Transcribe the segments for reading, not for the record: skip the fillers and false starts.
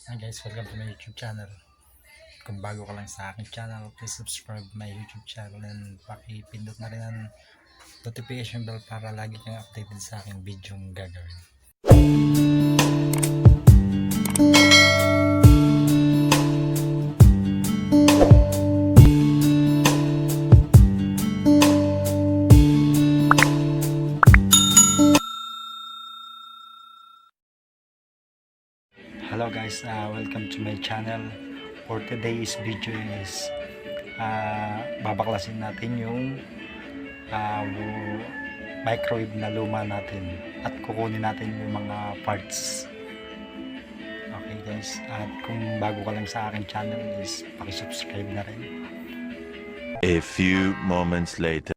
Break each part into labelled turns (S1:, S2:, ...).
S1: Hi guys, welcome to my YouTube channel. Kung bago ka lang sa aking channel, please subscribe my YouTube channel and pakipindot na rin ang notification bell para lagi kang updated sa aking video gagawin. Hello guys, welcome to my channel. For today's video is babaklasin natin yung microwave na luma natin at kukunin natin yung mga parts. Okay guys, at kung bago ka lang sa akin channel is paki-subscribe na rin.
S2: A few moments later.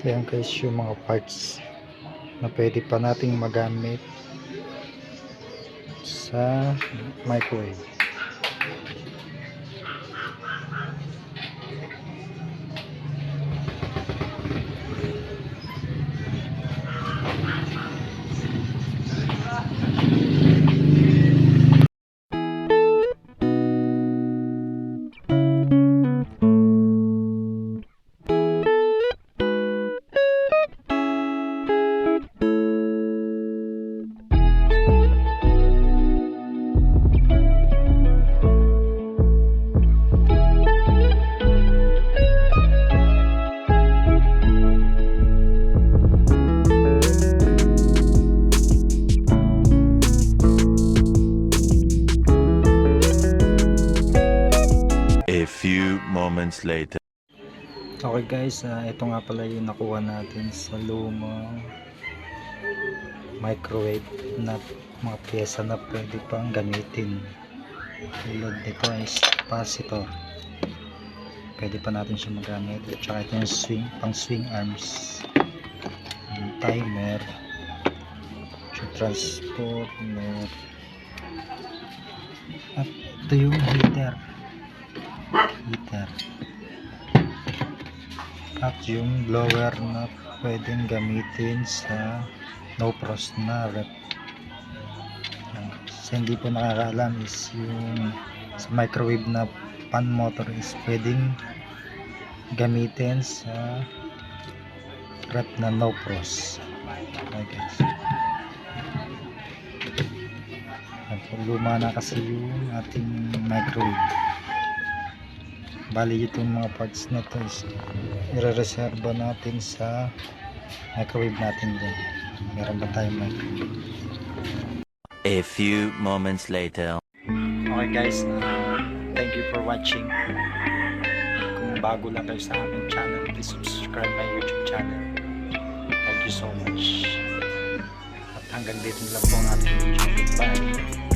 S2: Ayan guys yung mga parts na pwede pa nating magamit sa microwave.
S3: moments later.
S2: Okay guys, ito nga pala yung nakuha natin sa lumang microwave na mga pyesa na pwede pang gamitin. Tulad nito is capacitor. Pwede pa natin siya magamit. At saka ito yung pang swing arms. Yung timer. Yung transformer. At ito yung heater. At yung blower na pwedeng gamitin sa no frost na rep. Sa hindi po nakakaalam is yung sa microwave na fan motor is pwedeng gamitin sa rep na no frost. Okay guys, luma na kasi yung ating microwave. Bali itong mga parts na to is i-reserva natin sa microwave natin din. Meron ba tayong microwave?
S3: A few moments later.
S2: Okay guys, thank you for watching. Kung bago lang kayo sa aking channel, please subscribe my YouTube channel. Thank you so much. At hanggang dito lang po ang ating video. Bye!